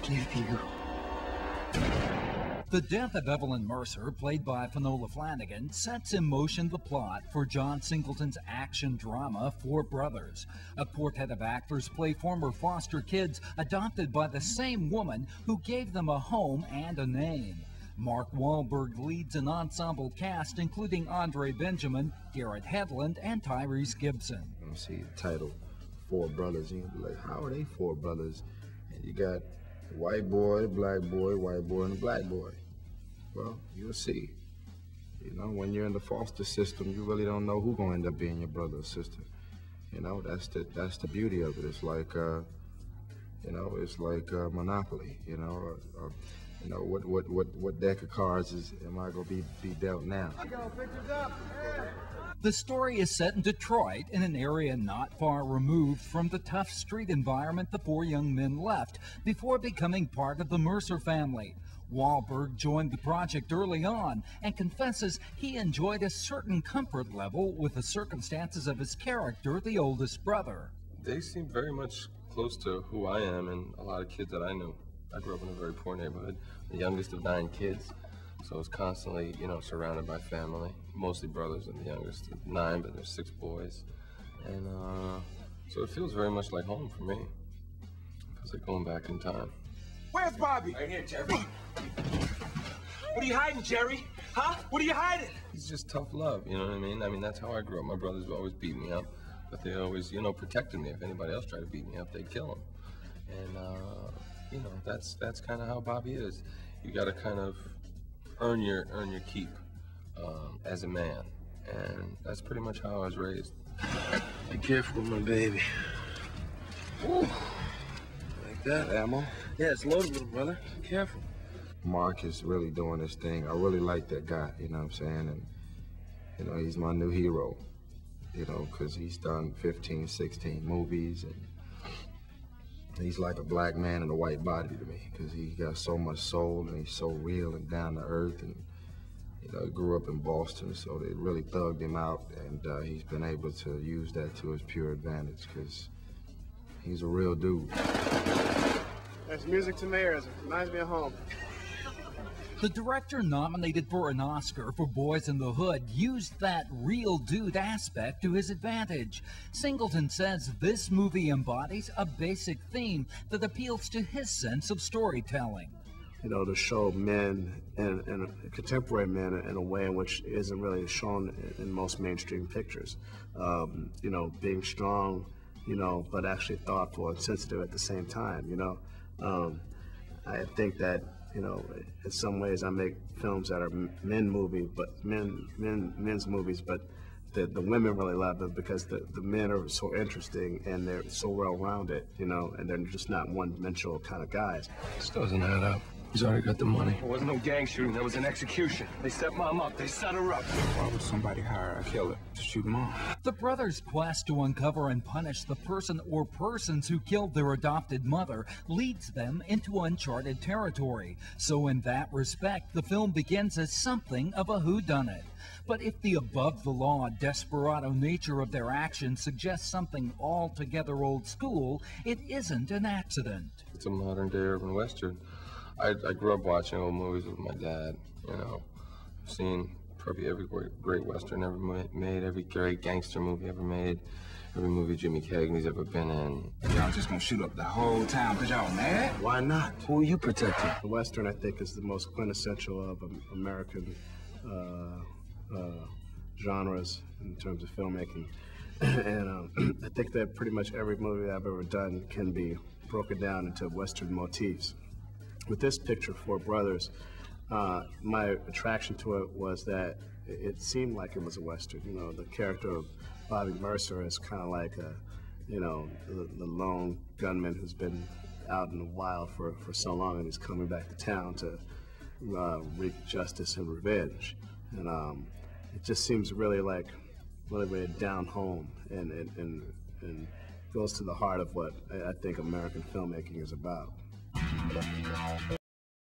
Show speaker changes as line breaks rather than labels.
forgive you.
The death of Evelyn Mercer, played by Finola Flanagan, sets in motion the plot for John Singleton's action drama, Four Brothers. A quartet of actors play former foster kids adopted by the same woman who gave them a home and a name. Mark Wahlberg leads an ensemble cast including Andre Benjamin, Garrett Hedlund, and Tyrese Gibson.
You see the title, Four Brothers, and you'll be like, how are they four brothers? And you got a white boy, black boy, white boy, and a black boy. Well, you'll see. You know, when you're in the foster system, you really don't know who's going to end up being your brother or sister. You know, that's the beauty of it. It's like, you know, it's like Monopoly. You know, you know, what deck of cards am I going to be dealt now?
The story is set in Detroit, in an area not far removed from the tough street environment the four young men left before becoming part of the Mercer family. Wahlberg joined the project early on and confesses he enjoyed a certain comfort level with the circumstances of his character, the oldest brother.
They seem very much close to who I am and a lot of kids that I knew. I grew up in a very poor neighborhood, the youngest of 9 kids, so I was constantly, you know, surrounded by family, mostly brothers. I'm the youngest of 9, but there's 6 boys. And so it feels very much like home for me. It feels like going back in time.
Where's Bobby? Right here, Jerry. What are you hiding, Jerry? Huh? What are you hiding?
It's just tough love, you know what I mean? I mean, that's how I grew up. My brothers would always beat me up, but they always, you know, protected me. If anybody else tried to beat me up, they'd kill him. And, you know, that's kind of how Bobby is. You got to kind of earn your keep as a man, and that's pretty much how I was raised.
Be careful, my baby. Ooh. Like that, ammo? Yeah, it's loaded, little brother. Be careful. Mark is really doing this thing. I really like that guy, you know what I'm saying? And, you know, he's my new hero, you know, because he's done 15, 16 movies, and he's like a black man in a white body to me, because he got so much soul, and he's so real and down to earth, and, you know, he grew up in Boston, so they really thugged him out, and he's been able to use that to his pure advantage, because he's a real dude.
There's music to my ears. It reminds me of home.
The director nominated for an Oscar for Boys in the Hood used that real dude aspect to his advantage. Singleton says this movie embodies a basic theme that appeals to his sense of storytelling.
You know, to show men and contemporary men in a way in which isn't really shown in most mainstream pictures. You know, being strong, you know, but actually thoughtful and sensitive at the same time, you know. I think that, you know, in some ways I make films that are men's movies, but the women really love them because the men are so interesting and they're so well-rounded, you know, and they're just not one-dimensional kind of guys.
This doesn't add up. He's already got the money.
There wasn't no gang shooting, there was an execution. They set Mom up, they set her up.
Why would somebody hire a killer to shoot Mom?
The brothers' quest to uncover and punish the person or persons who killed their adopted mother leads them into uncharted territory. So in that respect, the film begins as something of a whodunit. But if the above-the-law, desperado nature of their actions suggests something altogether old school, it isn't an accident.
It's a modern-day urban western. I grew up watching old movies with my dad, you know. I've seen probably every great western ever made, every great gangster movie ever made, every movie Jimmy Cagney's ever been in.
Y'all just gonna shoot up the whole town because y'all mad?
Why not? Who are you protecting?
The Western, I think, is the most quintessential of American genres in terms of filmmaking. And I think that pretty much every movie I've ever done can be broken down into Western motifs. With this picture, Four Brothers, my attraction to it was that it seemed like it was a Western. You know, the character of Bobby Mercer is kind of like a, you know, the lone gunman who's been out in the wild for so long, and he's coming back to town to wreak justice and revenge. And it just seems really like really down home, and goes to the heart of what I think American filmmaking is about.